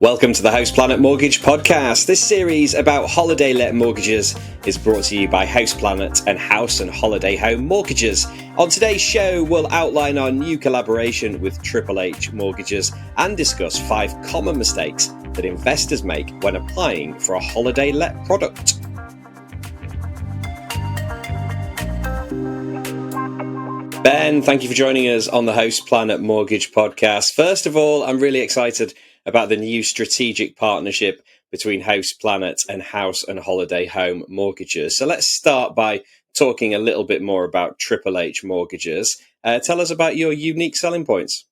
Welcome to the House Planet Mortgage Podcast. This series about holiday let mortgages is brought to you by House Planet and House and Holiday Home Mortgages. On today's show, we'll outline our new collaboration with Triple H Mortgages and discuss 5 common mistakes that investors make when applying for a holiday let product. Ben, thank you for joining us on the House Planet Mortgage Podcast. First of all, I'm really excited about the new strategic partnership between House Planet and House and Holiday Home Mortgages. So let's start by talking a little bit more about Triple H Mortgages. Tell us about your unique selling points.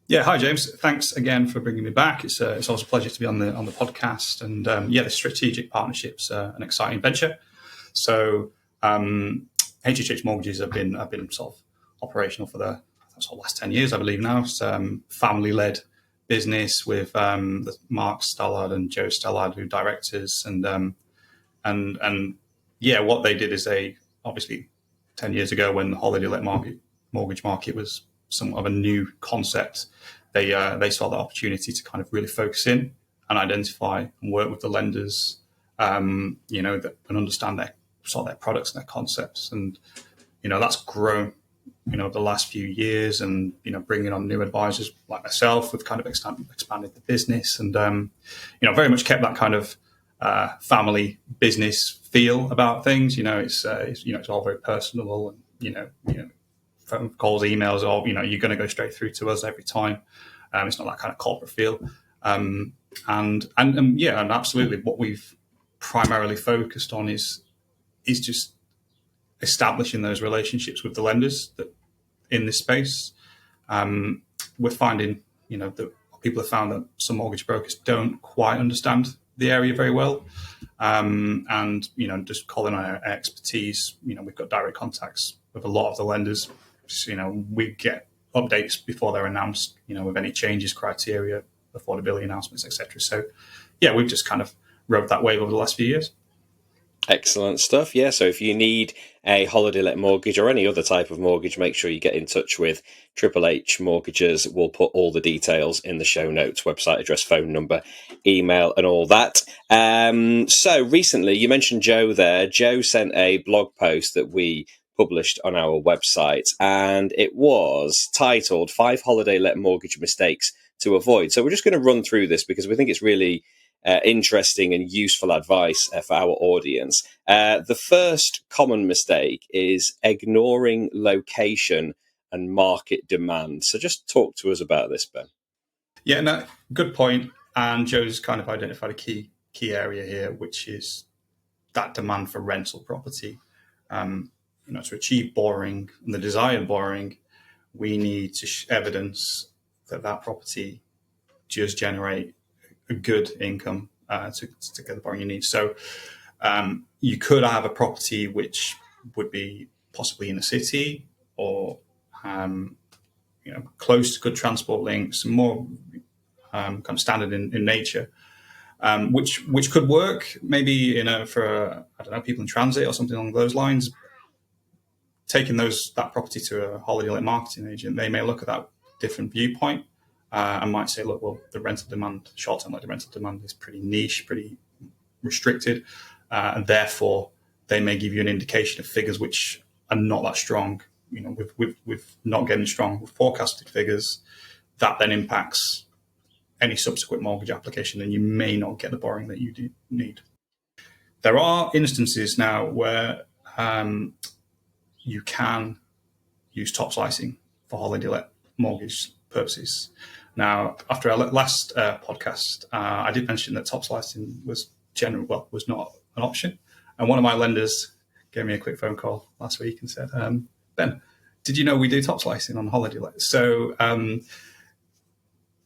Yeah, hi James. Thanks again for bringing me back. It's always a pleasure to be on the podcast. And the strategic partnership's an exciting venture. So HHH Mortgages have been sort of operational for the last 10 years, I believe now. It's family-led business with Mark Stallard and Joe Stallard, who directors, and what they did is they obviously 10 years ago, when the holiday let mortgage market was somewhat of a new concept, they saw the opportunity to kind of really focus in and identify and work with the lenders, and understand their products and their concepts, and that's grown the last few years, and bringing on new advisors like myself, we've kind of expanded the business, and very much kept that kind of family business feel about things. It's all very personal, and phone calls, emails, or you're going to go straight through to us every time. It's not that kind of corporate feel, and absolutely what we've primarily focused on is just establishing those relationships with the lenders that in this space. We're finding, that people have found that some mortgage brokers don't quite understand the area very well. Just calling on our expertise, we've got direct contacts with a lot of the lenders. We get updates before they're announced, with any changes, criteria, affordability announcements, etc. So, we've just kind of rode that wave over the last few years. Excellent stuff. Yeah, so if you need a holiday let mortgage or any other type of mortgage, make sure you get in touch with Triple H Mortgages. We'll put all the details in the show notes, website address, phone number, email, and all that. So recently, you mentioned Joe there. Joe sent a blog post that we published on our website, and it was titled 5 Holiday Let Mortgage Mistakes to Avoid. So we're just going to run through this because we think it's really interesting and useful advice for our audience. The first common mistake is ignoring location and market demand. So just talk to us about this, Ben. Yeah, no, good point. And Joe's kind of identified a key area here, which is that demand for rental property. To achieve borrowing and the desired borrowing, we need to evidence that property does generate a good income to get the borrowing you need. So you could have a property which would be possibly in a city or close to good transport links, more kind of standard in nature, which could work maybe for people in transit or something along those lines. Taking that property to a holiday let marketing agent, they may look at that different viewpoint. And might say, look, well, the rental demand, short-term rental demand is pretty niche, pretty restricted, and therefore they may give you an indication of figures which are not that strong. With not getting strong with forecasted figures, that then impacts any subsequent mortgage application, and you may not get the borrowing that you do need. There are instances now where you can use top slicing for holiday let mortgage purposes. Now, after our last podcast, I did mention that top slicing was not an option. And one of my lenders gave me a quick phone call last week and said, Ben, did you know we do top slicing on holiday let? So,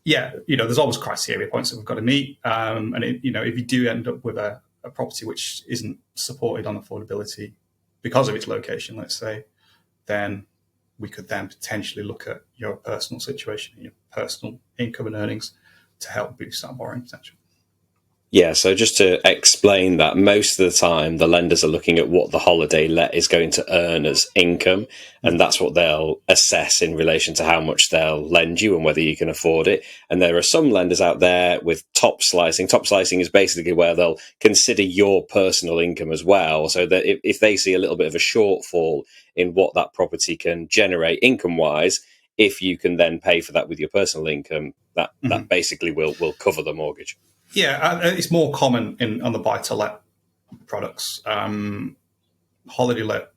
there's always criteria points that we've got to meet. If you do end up with a property which isn't supported on affordability because of its location, let's say, then we could then potentially look at your personal situation, your personal income and earnings to help boost that borrowing potential. Yeah, so just to explain that, most of the time the lenders are looking at what the holiday let is going to earn as income, and that's what they'll assess in relation to how much they'll lend you and whether you can afford it. And there are some lenders out there with top slicing. Top slicing is basically where they'll consider your personal income as well, so that if they see a little bit of a shortfall in what that property can generate income-wise, if you can then pay for that with your personal income, that basically will cover the mortgage. Yeah, it's more common on the buy-to-let products. Holiday let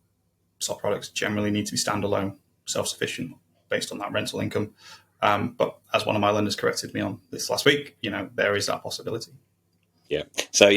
sort of products generally need to be standalone, self-sufficient, based on that rental income. But as one of my lenders corrected me on this last week, there is that possibility. Yeah. So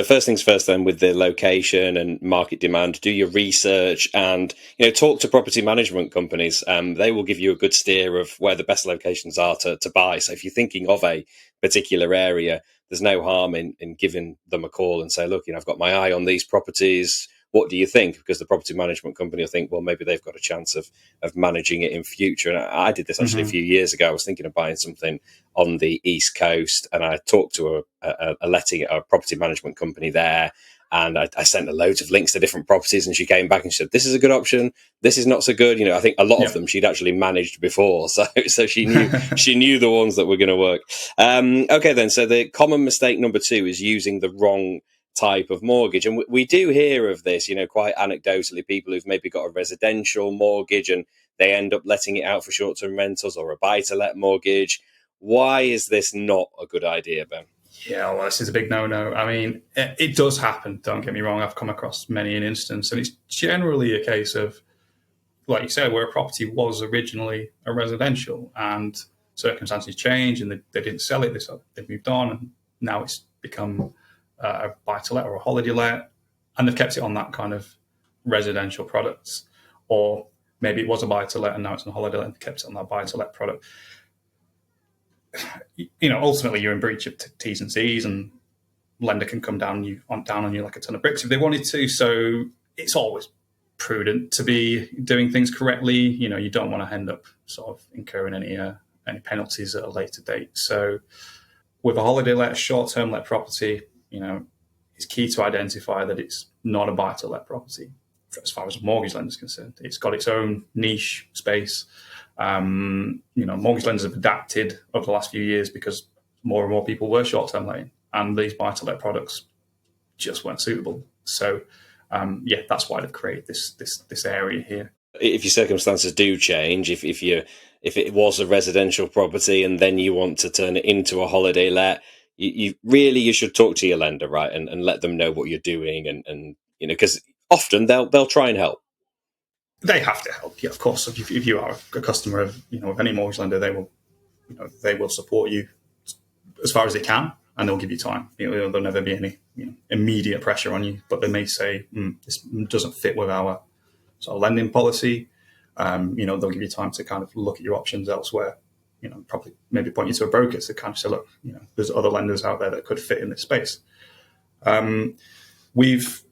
first things first then, with the location and market demand, do your research and talk to property management companies. They will give you a good steer of where the best locations are to buy. So if you're thinking of a particular area, there's no harm in giving them a call and say, look, I've got my eye on these properties. What do you think? Because the property management company will think, well, maybe they've got a chance of managing it in future. And I did this actually a few years ago. I was thinking of buying something on the East Coast, and I talked to a property management company there, and I sent her loads of links to different properties, and she came back and she said, this is a good option, this is not so good. I think a lot of them she'd actually managed before, so she knew the ones that were going to work. Okay then, so the common mistake number 2 is using the wrong type of mortgage, and we do hear of this quite anecdotally, people who've maybe got a residential mortgage and they end up letting it out for short-term rentals, or a buy-to-let mortgage. Why is this not a good idea, Ben? Yeah, well, this is a big no-no. I mean, it does happen, don't get me wrong. I've come across many an instance, and it's generally a case of, like you said, where a property was originally a residential and circumstances change and they didn't sell it, they've moved on, and now it's become a buy-to-let or a holiday let, and they've kept it on that kind of residential products. Or maybe it was a buy-to-let and now it's a holiday let and kept it on that buy-to-let product. Ultimately you're in breach of T's and C's, and lender can come down on you like a ton of bricks if they wanted to. So it's always prudent to be doing things correctly. You don't want to end up sort of incurring any penalties at a later date. So with a holiday let, short-term let property, it's key to identify that it's not a buy-to-let property as far as a mortgage lender is concerned. It's got its own niche space. Mortgage lenders have adapted over the last few years because more and more people were short-term letting, and these buy-to-let products just weren't suitable. So, that's why they've created this area here. If your circumstances do change, if it was a residential property and then you want to turn it into a holiday let, you should talk to your lender, right, and let them know what you're doing, and because often they'll try and help. They have to help, yeah, of course. If you are a customer of any mortgage lender, they will support you as far as they can, and they'll give you time. There'll never be any immediate pressure on you, but they may say this doesn't fit with our sort of lending policy. They'll give you time to kind of look at your options elsewhere. Probably maybe point you to a broker to kind of say, look, there's other lenders out there that could fit in this space. We've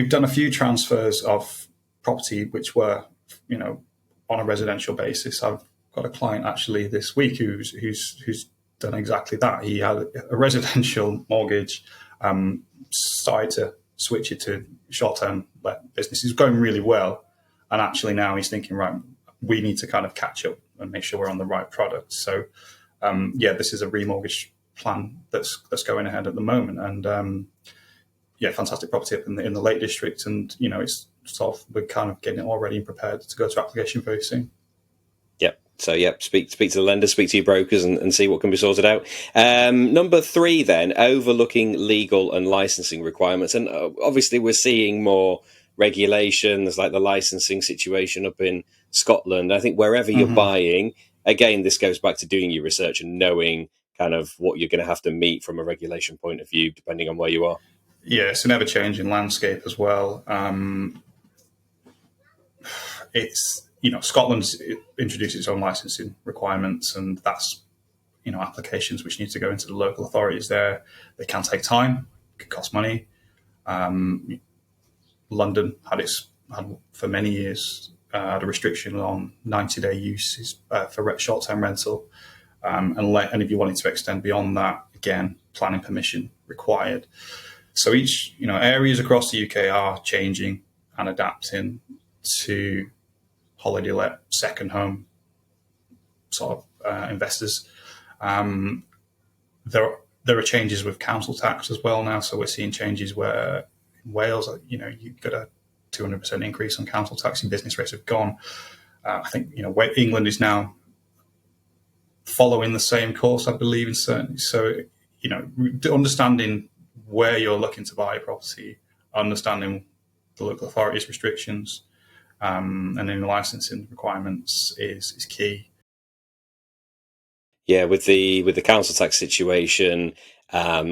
done a few transfers of property which were on a residential basis. I've got a client actually this week who's done exactly that. He had a residential mortgage, started to switch it to short-term business. He's going really well, and actually now he's thinking, right, we need to kind of catch up and make sure we're on the right product. So this is a remortgage plan that's going ahead at the moment, and fantastic property up in the Lake District, and it's sort of, we're kind of getting it all ready and prepared to go to application very soon. So speak to the lender, speak to your brokers, and see what can be sorted out. Number 3 then, overlooking legal and licensing requirements. And obviously we're seeing more regulations, like the licensing situation up in Scotland. I think wherever you're buying, again, this goes back to doing your research and knowing kind of what you're going to have to meet from a regulation point of view, depending on where you are. Yeah, it's an ever-changing landscape as well. It's Scotland's introduced its own licensing requirements, and that's applications which need to go into the local authorities there. They can take time, it can cost money. London had for many years had a restriction on 90-day use for short-term rental, and if you wanted to extend beyond that, again, planning permission required. So each, areas across the UK are changing and adapting to holiday let second home sort of investors. There are changes with council tax as well now. So we're seeing changes where in Wales, you got a 200% increase on council tax, and business rates have gone. I think England is now following the same course, I believe, in certain. So understanding where you're looking to buy a property, understanding the local authorities' restrictions, and then the licensing requirements is key. Yeah, with the council tax situation,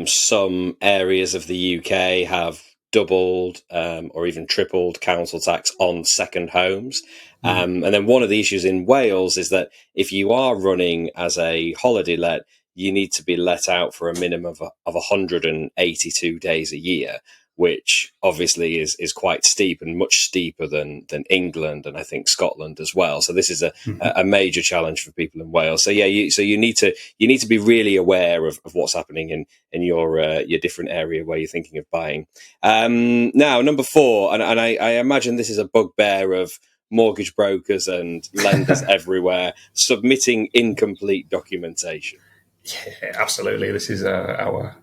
some areas of the UK have doubled or even tripled council tax on second homes. And then one of the issues in Wales is that if you are running as a holiday let, you need to be let out for a minimum of 182 days a year, which obviously is quite steep and much steeper than England and I think Scotland as well. So this is a major challenge for people in Wales. So yeah, you need to be really aware of what's happening in your different area where you're thinking of buying. Now, number 4, and I imagine this is a bugbear of mortgage brokers and lenders everywhere, submitting incomplete documentation. Yeah, absolutely. This is our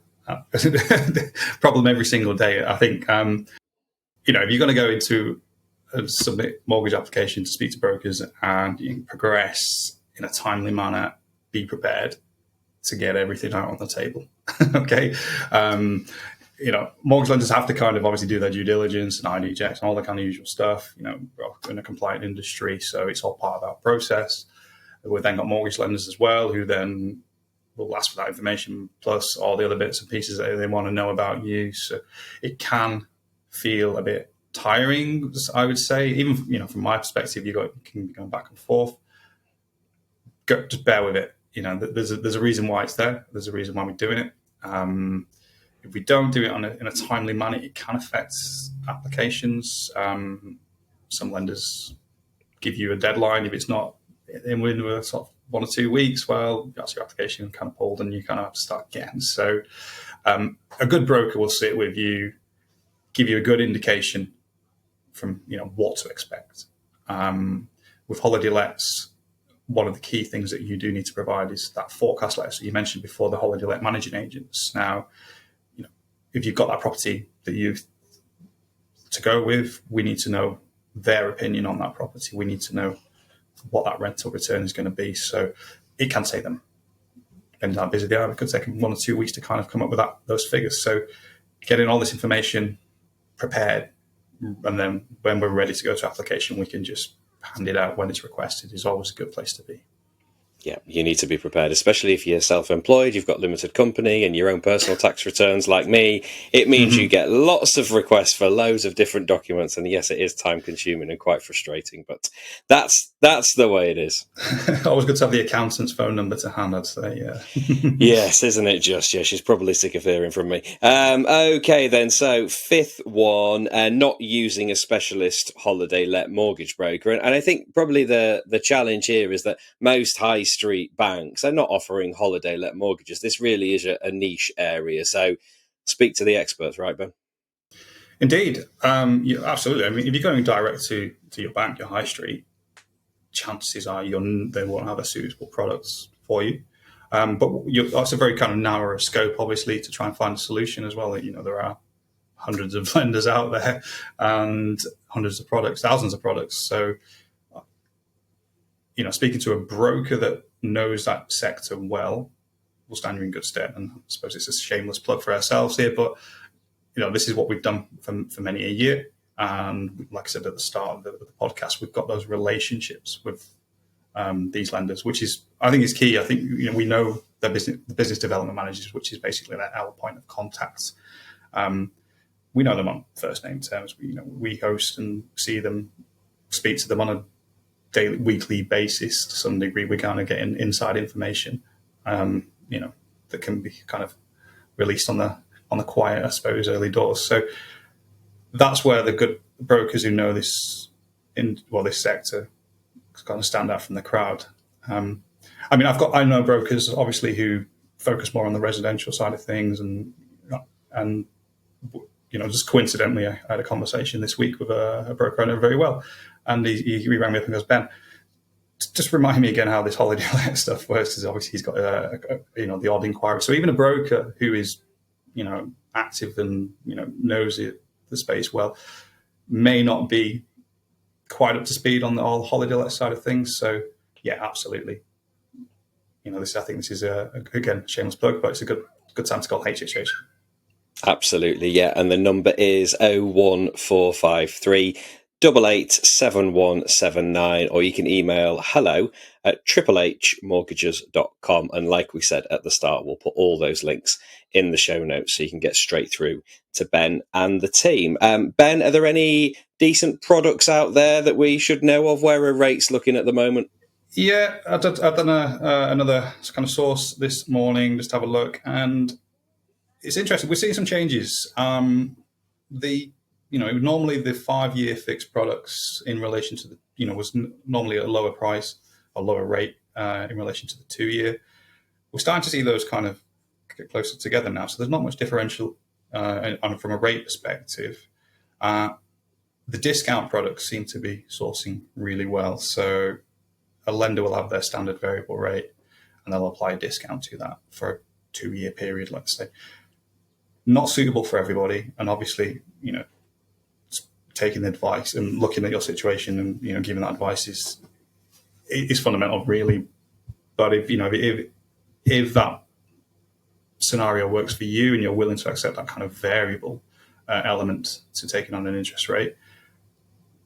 problem every single day. I think, if you're going to go into submit mortgage application to speak to brokers and you progress in a timely manner, be prepared to get everything out on the table. Okay. Mortgage lenders have to kind of obviously do their due diligence and ID checks and all the kind of usual stuff. We're in a compliant industry, so it's all part of our process. We've then got mortgage lenders as well, who then will ask for that information plus all the other bits and pieces that they want to know about you. So it can feel a bit tiring, I would say. Even from my perspective, you can be going back and forth. Just bear with it. There's a reason why it's there. There's a reason why we're doing it. If we don't do it in a timely manner, it can affect applications. Some lenders give you a deadline if it's not in within sort of 1 or 2 weeks. Well, that's your application kind of pulled, and you kind of have to start again. So, a good broker will sit with you, give you a good indication from what to expect. With holiday lets, one of the key things that you do need to provide is that forecast letter. So you mentioned before the holiday let managing agents. Now, if you've got that property that you to go with, we need to know their opinion on that property. We need to know what that rental return is going to be. So it can take them, depending on how busy they are, it could take them 1 or 2 weeks to kind of come up with those figures. So getting all this information prepared, and then when we're ready to go to application, we can just hand it out when it's requested, is always a good place to be. Yeah, you need to be prepared, especially if you're self-employed, you've got limited company and your own personal tax returns like me. It means you get lots of requests for loads of different documents. And yes, it is time consuming and quite frustrating, but that's the way it is. Always good to have the accountant's phone number to hand, I'd say, yeah. Yes, isn't it just? Yeah, she's probably sick of hearing from me. Okay, then. So 5th one, not using a specialist holiday let mortgage broker. And I think probably the challenge here is that most high street banks are not offering holiday let mortgages. This really is a niche area. So speak to the experts, right, Ben? Indeed. Absolutely. I mean, if you're going direct to your bank, your high street, chances are they won't have a suitable products for you. But that's a very kind of narrow scope, obviously, to try and find a solution as well. There are hundreds of lenders out there and hundreds of products, thousands of products. So, speaking to a broker that knows that sector well will stand you in good stead. And I suppose it's a shameless plug for ourselves here, but this is what we've done for many a year. And like I said at the start of the podcast, we've got those relationships with these lenders, which I think is key. I think we know the business development managers, which is basically our point of contact. We know them on first name terms. We host and see them, speak to them on a daily, weekly basis to some degree. We're kind of getting inside information, that can be kind of released on the quiet, I suppose, early doors. So that's where the good brokers who know this sector kind of stand out from the crowd. I know brokers obviously who focus more on the residential side of things and And just coincidentally, I had a conversation this week with a broker I know very well, and he rang me up and goes, "Ben, just remind me again how this holiday let stuff works," because obviously he's got the odd inquiry. So even a broker who is active and knows the space well may not be quite up to speed on the whole holiday let side of things. So yeah, absolutely. I think this is again, shameless plug, but it's a good time to call HHH. Absolutely, yeah. And the number is 01453 887179, or you can email hello@triplehmortgages.com. And like we said at the start, we'll put all those links in the show notes so you can get straight through to Ben and the team. Ben, are there any decent products out there that we should know of? Where are rates looking at the moment? Yeah, I've done another kind of source this morning, just to have a look, and it's interesting. We're seeing some changes. Normally the 5-year fixed products in relation to was normally a lower price, a lower rate in relation to the 2-year. We're starting to see those kind of get closer together now. So there's not much differential from a rate perspective. The discount products seem to be sourcing really well. So a lender will have their standard variable rate, and they'll apply a discount to that for a 2-year period, let's say. Not suitable for everybody, and obviously, taking the advice and looking at your situation and giving that advice is fundamental, really. But if that scenario works for you and you're willing to accept that kind of variable element to taking on an interest rate,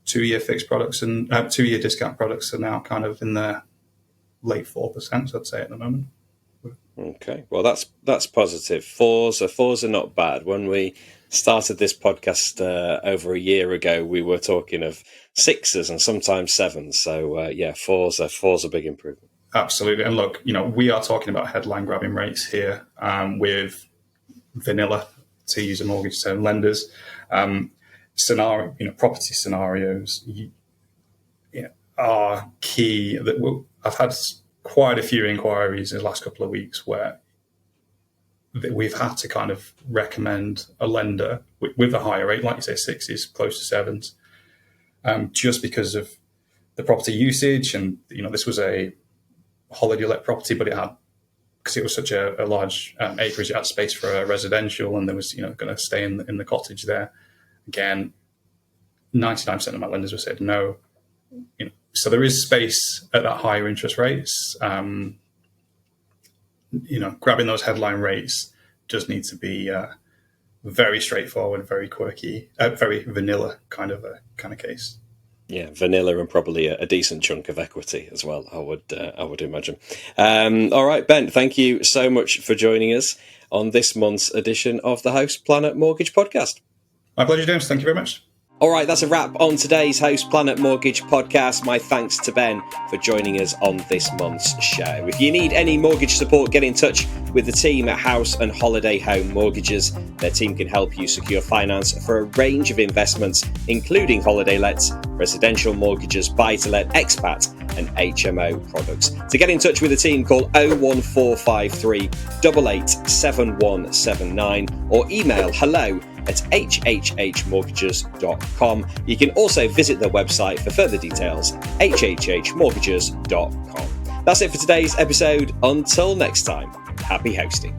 2-year fixed products and 2-year discount products are now kind of in the late 4%, I'd say, at the moment. Okay, well, that's positive. Fours are not bad. When we started this podcast over a year ago, we were talking of 6s and sometimes 7s. So fours are big improvement. Absolutely. And look, we are talking about headline grabbing rates here with vanilla, to use a mortgage term, lenders. Property scenarios are key. I've had quite a few inquiries in the last couple of weeks where we've had to kind of recommend a lender with a higher rate, like you say, 6s, close to 7s, just because of the property usage. And this was a holiday let property, but because it was such a large acreage, it had space for a residential, and there was going to stay in the cottage there. Again, 99% of my lenders have said no. So there is space at that higher interest rates. Grabbing those headline rates does need to be very straightforward, very quirky, very vanilla kind of case. Yeah, vanilla and probably a decent chunk of equity as well, I would imagine. All right, Ben, thank you so much for joining us on this month's edition of the House Planet Mortgage Podcast. My pleasure, James. Thank you very much. All right, that's a wrap on today's House Planet Mortgage Podcast. My thanks to Ben for joining us on this month's show. If you need any mortgage support, get in touch with the team at House and Holiday Home Mortgages. Their team can help you secure finance for a range of investments, including holiday lets, residential mortgages, buy-to-let, expat and HMO products. To get in touch with the team, call 01453 887179 or email hello@hhhmortgages.com. You can also visit their website for further details, hhhmortgages.com. That's it for today's episode. Until next time, happy hosting.